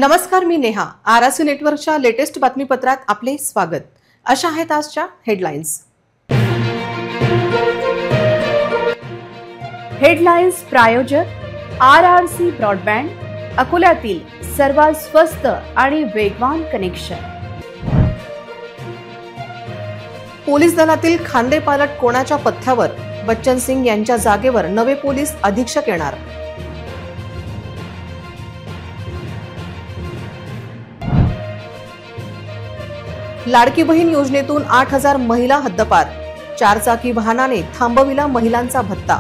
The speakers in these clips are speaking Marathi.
नमस्कार, मी नेहा. आरसी नेटवर्कच्या लेटेस्ट बातमीपत्रात आपले स्वागत. अशा आहेत आजच्या हेडलाईन्स. हेडलाईन्स प्रायोजक आरआरसी ब्रॉडबँड, अकोल्यातील सर्वात स्वस्त आणि वेगवान कनेक्शन. पोलीस दलातील खांदेपालट कोणाच्या पथ्यावर? बच्चन सिंग यांच्या जागेवर नवे पोलीस अधीक्षक येणार. लाडकी बहीण योजनेतून 8,000 महिला हद्दपार. 4 चाकी वाहनाने थांबविला महिलांचा भत्ता.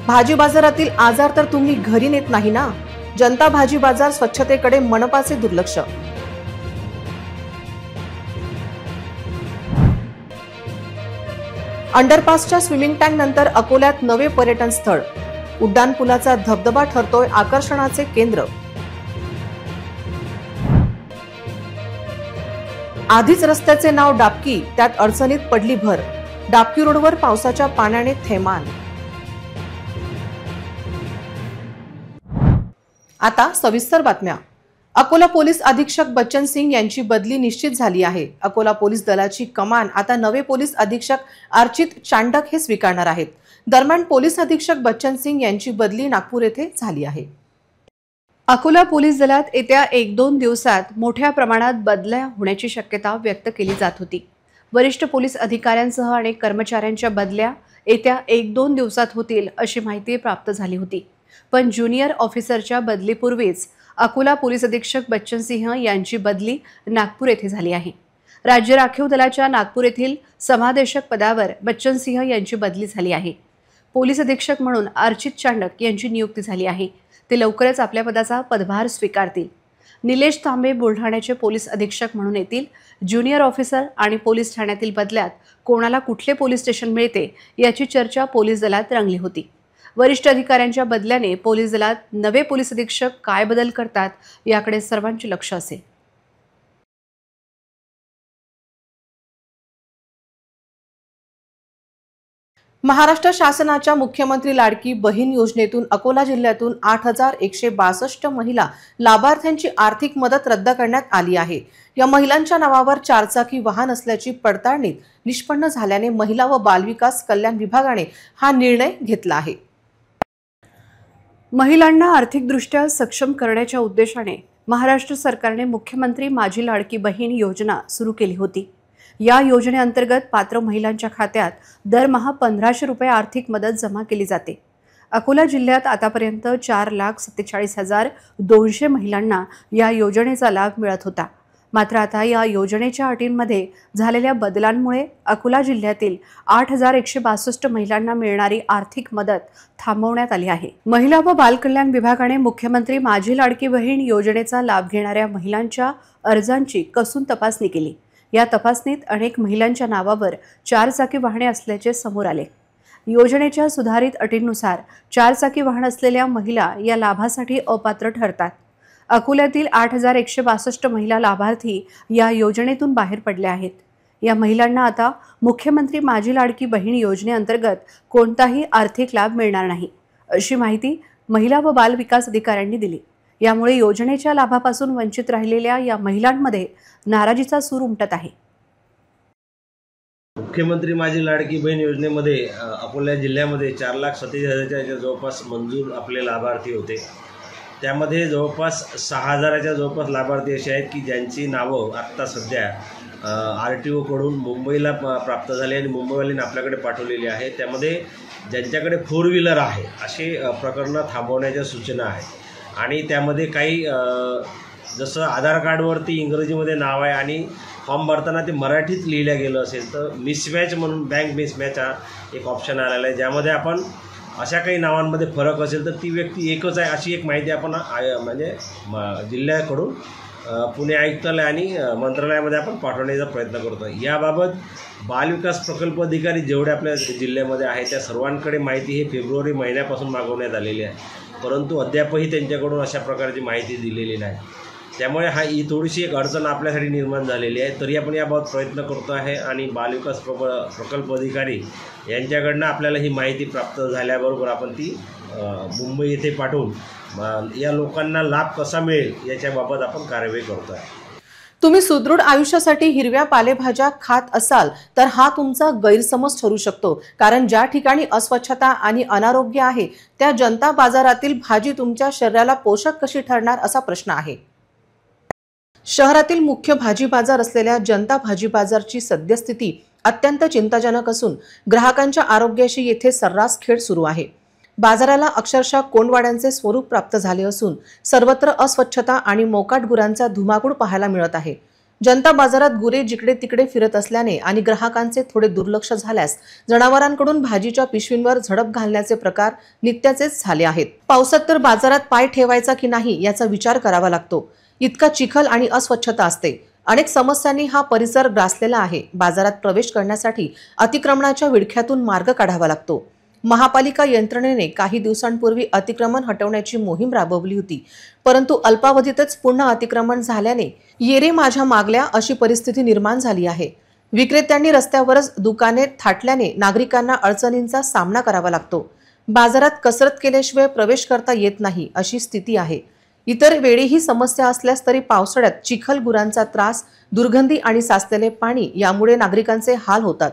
भाजी बाजारातील आजार तर तुम्ही घरी नेत नाही ना? जनता भाजी बाजार स्वच्छतेकडे मनपाचे दुर्लक्ष. अंडरपासच्या स्विमिंग टँक नंतर अकोल्यात नवे पर्यटन स्थळ. उड्डाणपुलाचा धबधबा ठरतोय आकर्षणाचे केंद्र. आधीच रस्त्याचे नाव डाबकी, त्यात अडचणीत पडली भर. डाबकी रोडवर पावसाच्या पाण्याने थैमान. आता सविस्तर बातम्या. अकोला पोलीस अधीक्षक बच्चन सिंग यांची बदली निश्चित झाली आहे. अकोला पोलीस दलाची कमान आता नवे पोलीस अधीक्षक अर्चित चांडक हे स्वीकारणार आहेत. दरम्यान पोलीस अधीक्षक बच्चन सिंग यांची बदली नागपूर येथे झाली आहे. अकोला पोलीस दलात येत्या 1-2 दिवसात मोठ्या प्रमाणात बदल्या होण्याची शक्यता व्यक्त केली जात होती. वरिष्ठ पोलीस अधिकाऱ्यांसह अनेक कर्मचाऱ्यांच्या बदल्या येत्या 1-2 दिवसात होतील अशी माहिती प्राप्त झाली होती. पण ज्युनियर ऑफिसरच्या बदलीपूर्वीच अकोला पोलीस अधीक्षक बच्चन सिंह यांची बदली नागपूर येथे झाली आहे. राज्य राखीव दलाच्या नागपूर येथील समादेशक पदावर बच्चन सिंह यांची बदली झाली आहे. पोलीस अधीक्षक म्हणून अर्चित चांडक यांची नियुक्ती झाली आहे. ते लवकरच आपल्या पदाचा पदभार स्वीकारतील. निलेश तांबे बुलढाण्याचे पोलीस अधीक्षक म्हणून येतील. ज्युनियर ऑफिसर आणि पोलीस ठाण्यातील बदल्यात कोणाला कुठले पोलीस स्टेशन मिळते याची चर्चा पोलीस दलात रंगली होती. वरिष्ठ अधिकाऱ्यांच्या बदल्याने पोलीस दलात नवे पोलीस अधीक्षक काय बदल करतात याकडे सर्वांचे लक्ष असेल. महाराष्ट्र शासनाच्या मुख्यमंत्री लाडकी बहीण योजनेतून अकोला जिल्ह्यातून 8,162 महिला लाभार्थ्यांची आर्थिक मदत रद्द करण्यात आली आहे. या महिलांच्या नावावर 4 चाकी वाहन असल्याची पडताळणीत निष्पन्न झाल्याने महिला व बालविकास कल्याण विभागाने हा निर्णय घेतला आहे. महिलांना आर्थिकदृष्ट्या सक्षम करण्याच्या उद्देशाने महाराष्ट्र सरकारने मुख्यमंत्री माझी लाडकी बहीण योजना सुरू केली होती. या योजनेअंतर्गत पात्र महिलांच्या खात्यात दरमहा 1,500 रुपये आर्थिक मदत जमा केली जाते. अकोला जिल्ह्यात आतापर्यंत 4,47,200 महिलांना या योजनेचा लाभ मिळत होता. मात्र आता या योजनेच्या अटींमध्ये झालेल्या बदलांमुळे अकोला जिल्ह्यातील 8,162 महिलांना मिळणारी आर्थिक मदत थांबवण्यात आली आहे. महिला व बालकल्याण विभागाने मुख्यमंत्री माझी लाडकी बहीण योजनेचा लाभ घेणाऱ्या महिलांच्या अर्जांची कसून तपासणी केली. या तपासणीत अनेक महिलांच्या नावावर 4 चाकी वाहने असल्याचे समोर आले. योजनेच्या सुधारित अटींनुसार 4 चाकी वाहन असलेल्या महिला या लाभासाठी अपात्र ठरतात. अकोल्यातील 8,162 महिला लाभार्थी या योजनेतून बाहेर पडल्या आहेत. या महिलांना आता मुख्यमंत्री माझी लाडकी बहीण योजनेअंतर्गत कोणताही आर्थिक लाभ मिळणार नाही, अशी माहिती महिला व बाल विकास अधिकाऱ्यांनी दिली. यामुळे योजनेच्या लाभापासून वंचित राहिलेल्या या महिलांमध्ये नाराजीचा सूर उमटत आहे. मुख्यमंत्री माझी लाडकी बहीण योजनेमध्ये अकोला जिल्ह्यामध्ये 4,47,000च्या जवळपास मंजूर आपले लाभार्थी होते. त्यामध्ये जवळपास 6,000च्या जवळपास लाभार्थी असे आहेत की ज्यांची नावं आत्ता सध्या RTO कडून मुंबईला प्राप्त झाली आणि मुंबईवाल्यांनी आपल्याकडे पाठवलेली आहे. त्यामध्ये ज्यांच्याकडे 4 व्हीलर आहे असे प्रकरणं थांबवण्याच्या सूचना आहेत. आणि त्यामध्ये काही जसं आधार कार्डवरती इंग्रजीमध्ये नाव आहे आणि फॉर्म भरताना ते मराठीत लिहिलं गेलं असेल तर मिसमॅच म्हणून बँक मिसमॅच हा एक ऑप्शन आलेला आहे, ज्यामध्ये आपण अशा काही नावांमध्ये फरक असेल तर ती व्यक्ती एकच आहे अशी एक माहिती आपण म्हणजे जिल्ह्याकडून पुणे आयुक्तालय आणि मंत्रालयामध्ये आपण पाठवण्याचा प्रयत्न करतो. याबाबत बालविकास प्रकल्प अधिकारी जेवढे आपल्या जिल्ह्यामध्ये आहे त्या सर्वांकडे माहिती हे फेब्रुवारी महिन्यापासून मागवण्यात आलेली आहे, परंतु अद्यापही त्यांच्याकडून अशा प्रकारची माहिती दिलेली नाही. त्यामुळे ही थोडीशी एक अडचण आपल्यासाठी निर्माण झालेली आहे. तरी आपण याबाबत प्रयत्न करतो आहे आणि बालविकास प्रकल्प अधिकारी यांच्याकडनं आपल्याला ही माहिती प्राप्त झाल्याबरोबर आपण ती मुंबई येथे पाठवून या लोकांना लाभ कसा मिळेल याच्याबाबत आपण कार्यवाही करतो आहे. तुम्ही सुदृढ आयुष्यासाठी हिरव्या पालेभाज्या खात असाल तर हा तुमचा गैरसमज ठरू शकतो, कारण ज्या ठिकाणी अस्वच्छता आणि अनारोग्य आहे त्या जनता बाजारातील भाजी तुमच्या शरीराला पोषक कशी ठरणार असा प्रश्न आहे. शहरातील मुख्य भाजी बाजार असलेल्या जनता भाजी बाजारची सद्यस्थिती अत्यंत चिंताजनक असून ग्राहकांच्या आरोग्याशी येथे सर्रास खेळ सुरू आहे. बाजाराला अक्षरशः कोंडवाड्यांचे स्वरूप प्राप्त झाले असून सर्वत्र अस्वच्छता आणि मोकाट गुरांचा धुमाकूळ पाहायला मिळत आहे. जनता बाजारात गुरे जिकडे तिकडे फिरत असल्याने आणि ग्राहकांचे थोडे दुर्लक्ष झाल्यास जनावरांकडून भाजीच्या पिशवींवर झडप घालण्याचे प्रकार नित्याचेच झाले आहेत. पावसात तर बाजारात पाय ठेवायचा की नाही याचा विचार करावा लागतो. इतका चिखल आणि अस्वच्छता असते. अनेक समस्यांनी हा परिसर ग्रासलेला आहे. बाजारात प्रवेश करण्यासाठी अतिक्रमणाच्या विळख्यातून मार्ग काढावा लागतो. महापालिका यंत्रणेने काही दिवसांपूर्वी अतिक्रमण हटवण्याची मोहीम राबवली होती, परंतु अल्पावधीतच पुन्हा अतिक्रमण झाल्याने येरे माझ्या मागल्या अशी परिस्थिती निर्माण झाली आहे. विक्रेत्यांनी रस्त्यावरच दुकाने थाटल्याने नागरिकांना अडचणींचा सामना करावा लागतो. बाजारात कसरत केल्याशिवाय प्रवेश करता येत नाही अशी स्थिती आहे. इतर वेळी ही समस्या असल्यास तरी पावसाळ्यात चिखल, गुरांचा त्रास, दुर्गंधी आणि साचलेले पाणी यामुळे नागरिकांचे हाल होतात.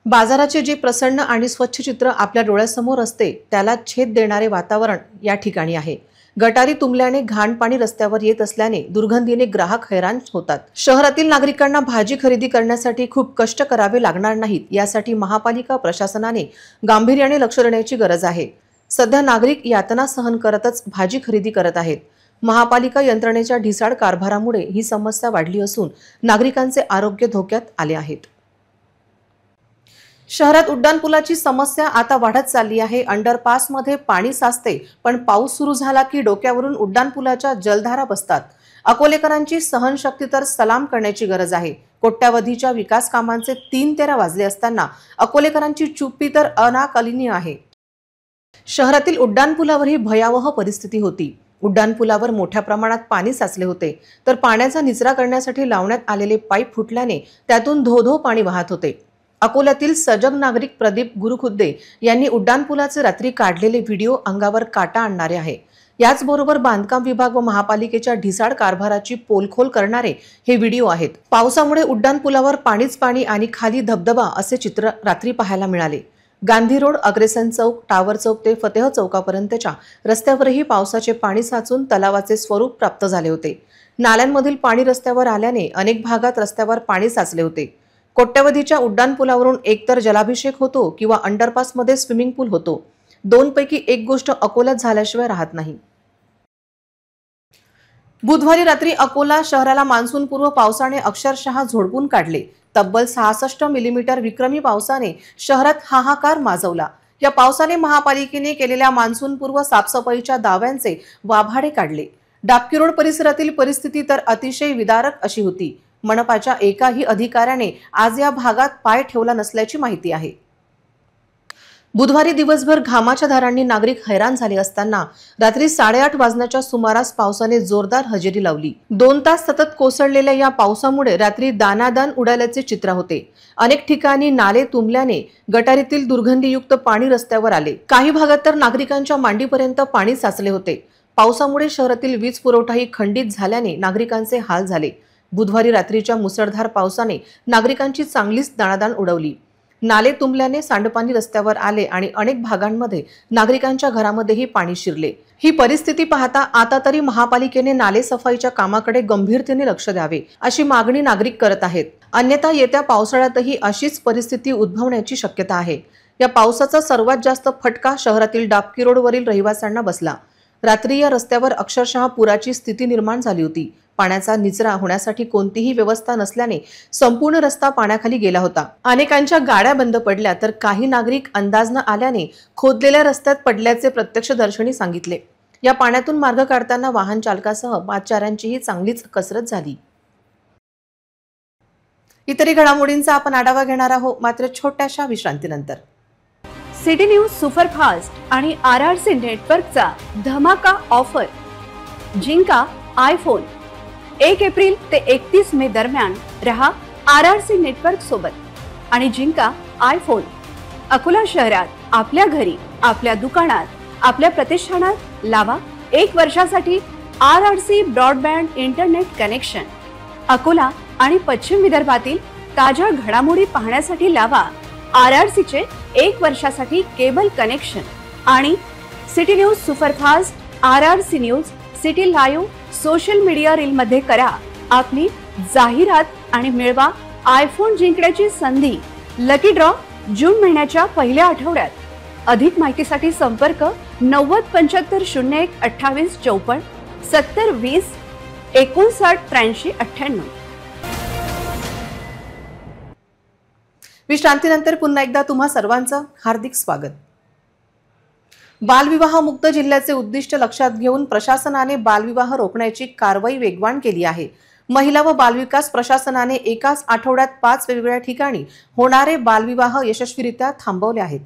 बाजाराचे जे प्रसन्न आणि स्वच्छ चित्र आपल्या डोळ्यासमोर असते त्याला छेद देणारे वातावरण या ठिकाणी आहे. गटारी तुंबल्याने घाण पाणी रस्त्यावर येत असल्याने दुर्गंधीने ग्राहक हैराण होतात. शहरातील नागरिकांना भाजी खरेदी करण्यासाठी खूप कष्ट करावे लागणार नाहीत यासाठी महापालिका प्रशासनाने गांभीर्याने लक्ष देण्याची गरज आहे. सध्या नागरिक यातना सहन करतच भाजी खरेदी करत आहेत. महापालिका यंत्रणेच्या ढिसाळ कारभारामुळे ही समस्या वाढली असून नागरिकांचे आरोग्य धोक्यात आले आहेत. शहरात उड्डाणपुलाची समस्या आता वाढत चालली आहे. अंडरपासमध्ये पाणी साचते, पण पाऊस सुरू झाला की डोक्यावरून उड्डाणपुलाच्या जलधारा बसतात. अकोलेकरांची सहनशक्ती तर सलाम करण्याची गरज आहे. कोट्यावधीच्या विकास कामांचे 3-13 वाजले असताना अकोलेकरांची चुप्पी तर अनाकलनीय आहे. शहरातील उड्डाणपुलावर ही भयावह परिस्थिती होती. उड्डाणपुलावर मोठ्या प्रमाणात पाणी साचले होते, तर पाण्याचा निचरा करण्यासाठी लावण्यात आलेले पाईप फुटल्याने त्यातून धो-धो पाणी वाहत होते. अकोल्यातील सजग नागरिक प्रदीप गुरुखुद्दे यांनी उड्डाणपुलाचे रात्री काढलेले व्हिडिओ अंगावर काटा आणणारे आहे. याचबरोबर बांधकाम विभाग व महापालिकेच्या ढिसाळ कारभाराची पोलखोल करणारे हे व्हिडिओ आहेत. पावसामुळे उड्डाणपुलावर पाणीच पाणी आणि खाली धबधबा असे चित्र रात्री पाहायला मिळाले. गांधी रोड, अग्रेसन चौक, टावर चौक ते फतेह चौकापर्यंतच्या रस्त्यावरही पावसाचे पाणी साचून तलावाचे स्वरूप प्राप्त झाले होते. नाल्यांमधील पाणी रस्त्यावर आल्याने अनेक भागात रस्त्यावर पाणी साचले होते. कोट्यवधीच्या उड्डाणपुलावरून एकतर जलाभिषेक होतो किंवा अंडरपासमध्ये स्विमिंग पूल होतो. दोनपैकी एक गोष्ट अकोल्यात झाल्याशिवाय राहत नाही. बुधवारी रात्री अकोला शहराला मान्सूनपूर्व पावसाने अक्षरशः झोडपून काढले. तब्बल 66 मिलीमीटर विक्रमी पावसाने शहरात हाहाकार माजवला. या पावसाने महापालिकेने केलेल्या मान्सूनपूर्व साफसफाईच्या दाव्यांचे वाभाडे काढले. डाबकी रोड परिसरातील परिस्थिती तर अतिशय विदारक अशी होती. मनपाच्या एकाही अधिकाऱ्याने आज या भागात पाय ठेवला नसल्याची माहिती आहे. बुधवारी दिवसभर घामाच्या धारांनी नागरिक हैराण झाले असताना रात्री 8:30 वाजण्याच्या सुमारास पावसाने जोरदार हजेरी लावली. 2 तास सतत कोसळलेल्या या पावसामुळे रात्री दानादान उडाल्याचे चित्र होते. अनेक ठिकाणी नाले तुंबल्याने गटारीतील दुर्गंधीयुक्त पाणी रस्त्यावर आले. काही भागात तर नागरिकांच्या मांडीपर्यंत पाणी साचले होते. पावसामुळे शहरातील वीज पुरवठाही खंडित झाल्याने नागरिकांचे हाल झाले. बुधवारी रात्रीच्या मुसळधार पावसाने नागरिकांची चांगलीच दाणादाण उडवली. नाले तुंबल्याने सांडपाणी रस्त्यावर आले आणि अनेक भागांमध्ये नागरिकांच्या घरामध्येही पाणी शिरले. ही परिस्थिती पाहता आता तरी महापालिकेने नाले सफाईच्या कामाकडे गंभीरतेने लक्ष द्यावे अशी मागणी नागरिक करत आहेत. अन्यथा येत्या पावसाळ्यातही अशीच परिस्थिती उद्भवण्याची शक्यता आहे. या पावसाचा सर्वात जास्त फटका शहरातील डाबकी रोडवरील रहिवाशांना बसला. रात्री या रस्त्यावर अक्षरशः पुराची स्थिती निर्माण झाली होती. पाण्याचा निचरा होण्यासाठी कोणतीही व्यवस्था नसल्याने संपूर्ण रस्ता पाण्याखाली गेला होता. अनेकांच्या गाड्या बंद पडल्या तर काही नागरिक अंदाज न आल्याने खोदलेल्या रस्त्यात पडल्याचे प्रत्यक्षदर्शींनी सांगितले. या पाण्यातून मार्ग काढताना वाहन चालकासह पादचाऱ्यांचीही चांगलीच कसरत झाली. इतरही घडामोडींचा आपण आढावा घेणार आहोत, मात्र छोट्याशा विश्रांतीनंतर. सिटी न्यूज सुपरफास्ट आणि RRC नेटवर्कचा धमाका ऑफर. जिंका आयफोन. 1 एप्रिल ते 31 मे दरम्यान रहा RRC नेटवर्क सोबत आणि जिंका आयफोन. अकोला शहरात, आपल्या घरी, आपल्या दुकानात आपल्या प्रतिष्ठानात लावा 1 वर्षासाठी RRC broadband internet connection. Akola आणि पश्चिम विदर्भातील ताज्या घडामोडी पाहण्यासाठी लावा RRC चे 1 वर्षासाठी केबल कनेक्शन. आणि city news superfast, RRC news, city live social media reel मध्ये करा आपली जाहिरात आणि मिळवा आयफोन जिंकण्याची संधी. लकी ड्रॉ जून महिन्याच्या पहिल्या आठवड्यात. अधिक माहितीसाठी संपर्क 90 75 01 28 54 70 20 59 83 98. विश्रांतीनंतर पुन्हा एकदा तुम्हा सर्वांचं हार्दिक स्वागत. बालविवाह मुक्त जिल्ह्याचे उद्दिष्ट लक्षात घेऊन प्रशासनाने बालविवाह रोखण्याची कारवाई वेगवान केली आहे. महिला व बालविकास प्रशासनाने एकाच आठवड्यात 5 वेगवेगळ्या ठिकाणी होणारे बालविवाह यशस्वीरित्या थांबवले आहेत.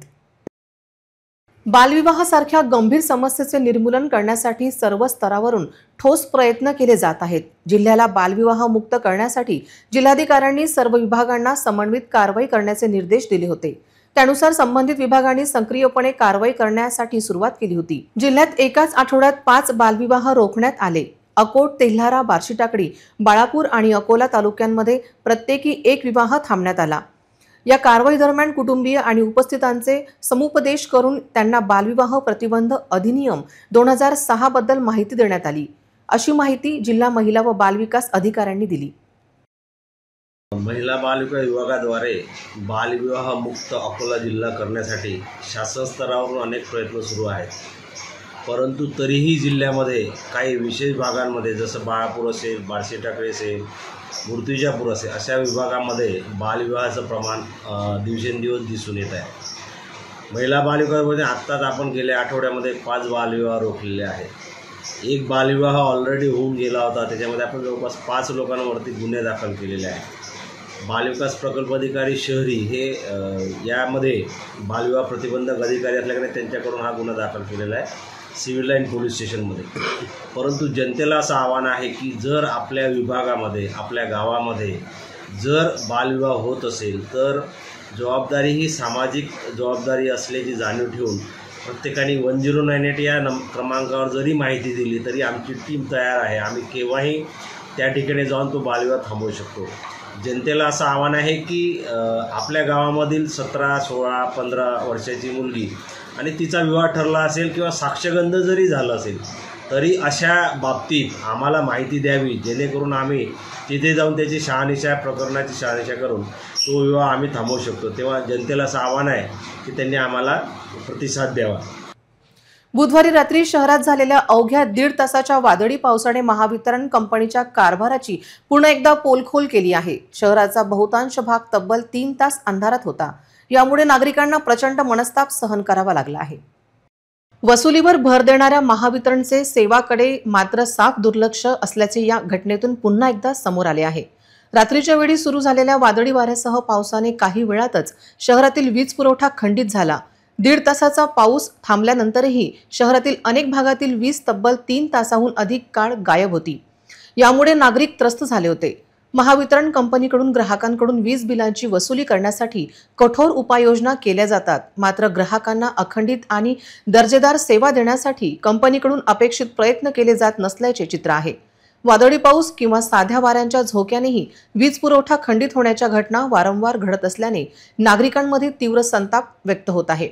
बालविवाह सारख्या गंभीर समस्येचे निर्मूलन करण्यासाठी सर्व स्तरावरून ठोस प्रयत्न केले जात आहेत. जिल्ह्याला बालविवाह मुक्त करण्यासाठी जिल्हाधिकाऱ्यांनी सर्व विभागांना समन्वित कारवाई करण्याचे निर्देश दिले होते. त्यानुसार संबंधित विभागांनी सक्रियपणे कारवाई करण्यासाठी सुरुवात केली होती. जिल्ह्यात एकाच आठवड्यात 5 बालविवाह रोखण्यात आले. अकोट, तेल्हारा, बार्शीटाकडी, बाळापूर आणि अकोला तालुक्यांमध्ये प्रत्येकी 1 विवाह थांबण्यात आला. या कारवाई दरम्यान कुटुंबीय आणि उपस्थितांचे समुपदेश करून त्यांना बालविवाह प्रतिबंध अधिनियम 2006 बद्दल माहिती देण्यात आली. अशी माहिती जिल्हा महिला व बालविकास अधिकाऱ्यांनी दिली. महिला बालविकास विभागाद्वारे बालविवाह मुक्त अकोला जिल्हा करण्यासाठी शासन स्तरावरून अनेक प्रयत्न सुरू आहेत. परंतु तरीही जिल्ह्यामध्ये काही विशेष भागांमध्ये जसं बाळापूर असेल, बार्शीटाकडी असेल, मूर्तिजापूर असेल अशा विभागामध्ये बालविवाहाचं प्रमाण दिवसेंदिवस दिसून येत आहे. महिला बालविवाहामध्ये आत्ताच आपण गेल्या आठवड्यामध्ये 5 बालविवाह रोखलेले आहेत. 1 बालविवाह ऑलरेडी होऊन गेला होता. त्याच्यामध्ये आपण जवळपास 5 लोकांवरती गुन्हे दाखल केलेले आहेत. बालविकास प्रकल्प अधिकारी शहरी हे यामध्ये बालविवाह प्रतिबंधक अधिकारी असल्याकडे त्यांच्याकडून हा गुन्हा दाखल केलेला आहे सिव्हिल लाईन पोलीस स्टेशनमध्ये. परंतु जनतेला असं आव्हान आहे की जर आपल्या विभागामध्ये, आपल्या गावामध्ये जर बालविवाह होत असेल तर जबाबदारी ही सामाजिक जबाबदारी असल्याची जाणीव ठेवून प्रत्येकाने 1098 या क्रमांकावर जरी माहिती दिली तरी आमची टीम तयार आहे. आम्ही केव्हाही त्या ठिकाणी जाऊन तो बालविवाह थांबवू शकतो. जनतेला असं आव्हान आहे की आपल्या गावामधील 17, 16, 15 वर्षाची मुलगी आणि तिचा विवाह ठरला असेल किंवा साक्षगंध जरी झालं असेल तरी अशा बाबतीत आम्हाला माहिती द्यावी, जेणेकरून आम्ही तिथे जाऊन त्याची शहानिशा, प्रकरणाची शहानिशा करून तो विवाह आम्ही थांबवू शकतो. तेव्हा जनतेला असं आव्हान आहे की त्यांनी आम्हाला प्रतिसाद द्यावा. बुधवारी रात्री शहरात झालेल्या अवघ्या 1.5 तासाच्या वादळी पावसाने महावितरण कंपनीच्या कारभाराची पुन्हा एकदा पोलखोल केली आहे. शहराचा बहुतांश भाग तब्बल 3 तास अंधारात होता. यामुळे नागरिकांना प्रचंड मनस्ताप सहन करावा लागला आहे. वसुलीवर भर देणाऱ्या महावितरणचे सेवाकडे मात्र साफ दुर्लक्ष असल्याचे या घटनेतून पुन्हा एकदा समोर आले आहे. रात्रीच्या वेळी सुरू झालेल्या वादळी वाऱ्यासह पावसाने काही वेळातच शहरातील वीज पुरवठा खंडित झाला. 1.5 तासाचा पाऊस थांबल्यानंतरही शहरातील अनेक भागातील वीज तब्बल 3 तासाहून अधिक काळ गायब होती. यामुळे नागरिक त्रस्त झाले होते. महावितरण कंपनीकडून ग्राहकांकडून वीज बिलांची वसुली करण्यासाठी कठोर उपाययोजना केल्या जातात. मात्र ग्राहकांना अखंडित आणि दर्जेदार सेवा देण्यासाठी कंपनीकडून अपेक्षित प्रयत्न केले जात नसल्याचे चित्र आहे. वादळी पाऊस किंवा साध्या वाऱ्यांच्या झोक्यानेही वीज पुरवठा खंडित होण्याच्या घटना वारंवार घडत असल्याने नागरिकांमध्ये तीव्र संताप व्यक्त होत आहे.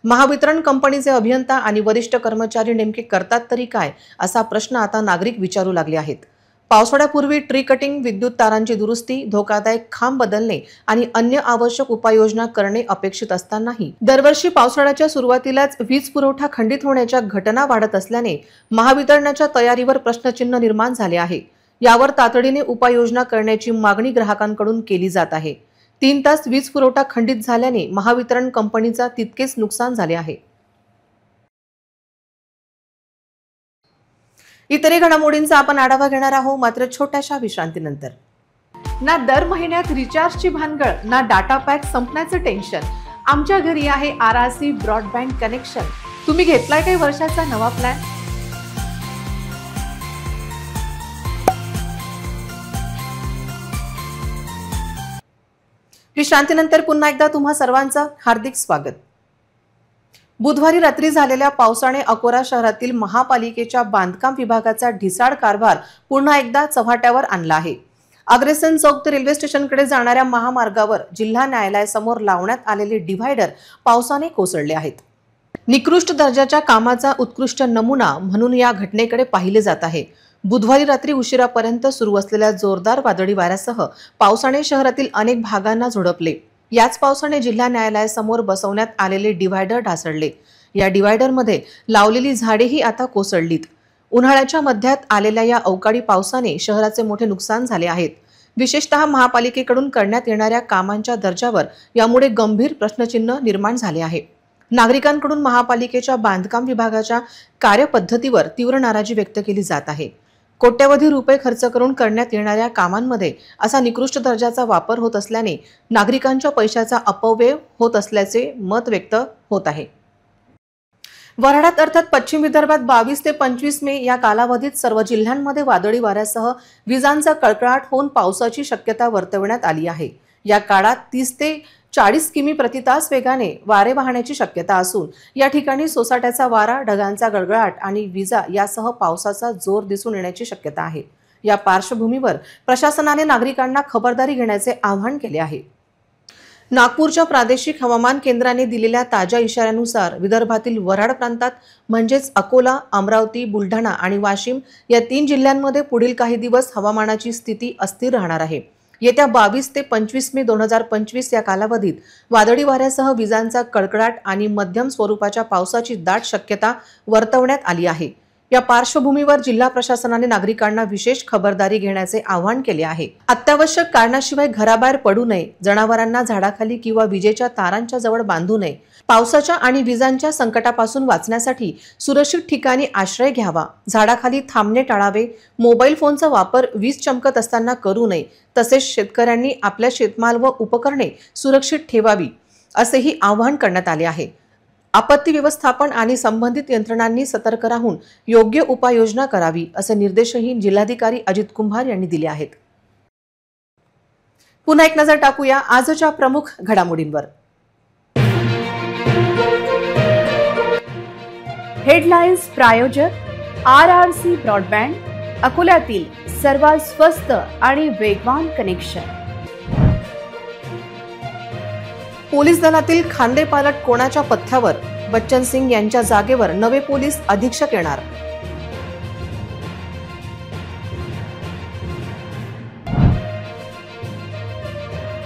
महावितरण कंपनीचे अभियंता आणि वरिष्ठ कर्मचारी नेमके करतात तरी काय, असा प्रश्न आता नागरिक विचारू लागले आहेत. पावसाळ्यापूर्वी ट्री कटिंग, विद्युत तारांची दुरुस्ती, धोकादायक खांब बदलणे आणि अन्य आवश्यक उपाययोजना करणे अपेक्षित असतानाही दरवर्षी पावसाळ्याच्या सुरुवातीलाच वीज पुरवठा खंडित होण्याच्या घटना वाढत असल्याने महावितरणाच्या तयारीवर प्रश्नचिन्ह निर्माण झाले आहे. यावर तातडीने उपाययोजना करण्याची मागणी ग्राहकांकडून केली जात आहे. 3 तास वीज पुरवठा खंडित झाल्याने महावितरण कंपनीचा तितकेच नुकसान झाले आहे. इतर घडामोडींचा आपण आढावा घेणार आहोत, मात्र छोट्याशा विश्रांतीनंतर. ना दर महिन्यात रिचार्जची भानगड, ना डाटा पॅक संपण्याचं टेन्शन. आमच्या घरी आहे RRC ब्रॉडबँड कनेक्शन. तुम्ही घेतलाय काही वर्षाचा नवा प्लॅन? विश्रांतीनंतर पुन्हा एकदा तुम्हा सर्वांचं हार्दिक स्वागत. बुधवारी रात्री झालेल्या पावसाने अकोला शहरातील महापालिकेच्या बांधकाम विभागाचा ढिसाळ कारभार पुन्हा एकदा चव्हाट्यावर आणला आहे। अग्रेसन चौक ते रेल्वे स्टेशनकडे जाणाऱ्या महामार्गावर जिल्हा न्यायालयासमोर लावण्यात आलेले डिव्हायडर पावसाने कोसळले आहेत। निकृष्ट दर्जाच्या कामाचा उत्कृष्ट नमुना म्हणून या घटनेकडे पाहिले जात आहे। बुधवारी रात्री उशिरापर्यंत सुरू असलेल्या जोरदार वादळी वाऱ्यासह पावसाने शहरातील अनेक भागांना झोडपले। याच पावसाने जिल्हा न्यायालयासमोर बसवण्यात आलेले डिव्हायडर ढासळले। या डिव्हायडरमध्ये लावलेली झाडेही आता कोसळलीत। उन्हाळ्याच्या मध्यात आलेल्या या अवकाळी पावसाने शहराचे मोठे नुकसान झाले आहेत। विशेषतः महापालिकेकडून करण्यात येणाऱ्या कामांच्या दर्जावर यामुळे गंभीर प्रश्नचिन्ह निर्माण झाले आहे। नागरिकांकडून महापालिकेच्या बांधकाम विभागाच्या कार्यपद्धतीवर तीव्र नाराजी व्यक्त केली जात आहे। कोट्यवधी रुपये खर्च करून करण्यात येणाऱ्या कामांमध्ये असा निकृष्ट दर्जाचा वापर होत असल्याने नागरिकांच्या पैशाचा अपव्यय होत असल्याचे मत व्यक्त होत आहे। वऱ्हाडात अर्थात पश्चिम विदर्भात 22 ते 25 मे या कालावधीत सर्व जिल्ह्यांमध्ये वादळी वाऱ्यासह विजांचा कडकडाट होऊन पावसाची शक्यता वर्तवण्यात आली आहे। या काळात 30 ते 40 किमी प्रति तास वेगाने वारे वाहण्याची शक्यता असून या ठिकाणी सोसाट्याचा वारा, ढगांचा गडगडाट आणि विजा यासह पावसाचा जोर दिसून येण्याची शक्यता आहे। या पार्श्वभूमीवर प्रशासनाने नागरिकांना खबरदारी घेण्याचे आवाहन केले आहे। नागपूरच्या प्रादेशिक हवामान केंद्राने दिलेल्या ताज्या इशाऱ्यानुसार विदर्भातील वऱ्हाड प्रांतात म्हणजेच अकोला, अमरावती, बुलढाणा आणि वाशिम या 3 जिल्ह्यांमध्ये पुढील काही दिवस हवामानाची स्थिती अस्थिर राहणार आहे। येत्या 22 ते 25 मे 2025 या कालावधीत वादळी वाऱ्यासह विजांचा कडकडाट आणि मध्यम स्वरूपाच्या पावसाची दाट शक्यता वर्तवण्यात आली आहे। या पार्श्वभूमीवर जिल्हा प्रशासनाने नागरिकांना विशेष खबरदारी घेण्याचे आवाहन केले आहे। अत्यावश्यक कारणाशिवाय घराबाहेर पडू नये, जनावरांना झाडाखाली किंवा विजेच्या तारांच्या जवळ बांधू नये, पावसाच्या आणि विजांच्या संकटापासून वाचण्यासाठी सुरक्षित ठिकाणी आश्रय घ्यावा, झाडाखाली थांबणे टाळावे, मोबाईल फोनचा वापर वीज चमकत असताना करू नये, तसेच शेतकऱ्यांनी आपल्या शेतमाल व उपकरणे सुरक्षित ठेवावी असेही आवाहन करण्यात आले आहे। आपत्ती व्यवस्थापन आणि संबंधित यंत्रणांनी सतर्क राहून योग्य उपाययोजना करावी असे निर्देशही जिल्हाधिकारी अजित कुंभार यांनी दिले आहेत। पुन्हा एक नजर टाकूया आजच्या प्रमुख घडामोडींवर। हेडलाइन्स प्रायोजक RRC ब्रॉडबँड, अकोल्यातील सर्वात स्वस्त आणि वेगवान कनेक्शन। पोलीस दलातील खांदेपालट कोणाच्या पथ्यावर, बच्चन सिंग यांच्या जागेवर नवे पोलीस अधीक्षक येणार।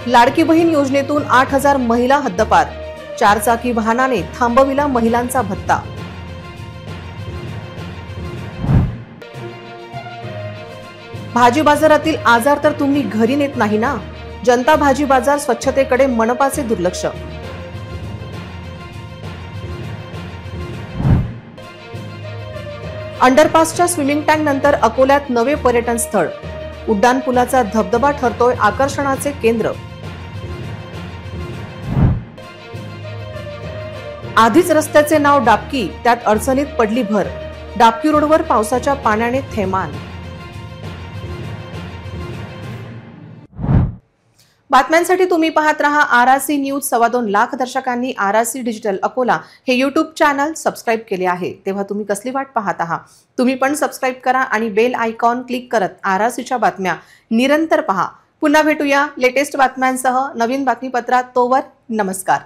लाडकी बहीण योजनेतून 8000 महिला हद्दपार, 4 चाकी वाहनाने थांबविला महिलांचा भत्ता। भाजी बाजारातील आजार तर तुम्ही घरी नेत नाही ना, जनता भाजी बाजार स्वच्छतेकडे मनपाचे दुर्लक्ष। अंडरपासच्या स्विमिंग टँक नंतर अकोल्यात नवे पर्यटन स्थळ, उड्डाणपुलाचा धबधबा ठरतोय आकर्षणाचे केंद्र। आधीच रस्त्याचे नाव डाबकी, त्यात अडचणीत पडली भर, डाबकी रोडवर पावसाच्या पाण्याने थैमान। बातम्यांसाठी तुम्ही पाहत रहा RRC न्यूज। 2.25 लाख दर्शकांनी RRC डिजिटल अकोला हे यूट्यूब चॅनल सबस्क्राईब केले आहे, तेव्हा तुम्ही कसली वाट पाहत आहात? तुम्ही पण सबस्क्राईब करा आणि बेल आयकॉन क्लिक करत RRCच्या बातम्या निरंतर पहा। पुन्हा भेटूया लेटेस्ट बातम्यांसह नवीन बातमीपत्रात। तोवर नमस्कार।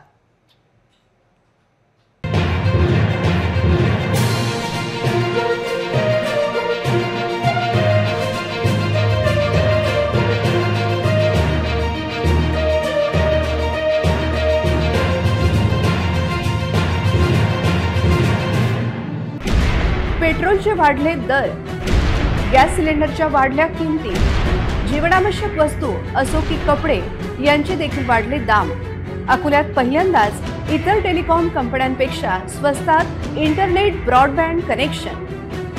पेट्रोलचे वाढले दर, गॅस सिलेंडरच्या वाढल्या किमती, जीवनावश्यक वस्तू असो की कपडे यांचे देखील वाढले दाम। अकोल्यात पहिल्यांदाच इतर टेलिकॉम कंपन्यांपेक्षा स्वस्तात internet broadband connection.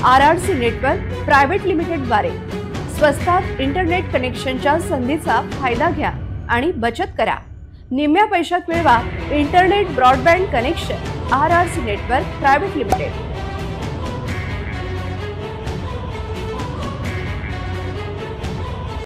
RRC network private limited द्वारे स्वस्तात इंटरनेट कनेक्शनच्या संधीचा फायदा घ्या आणि बचत करा। निम्म्या पैशात मिळवा internet broadband connection. RRC network private limited.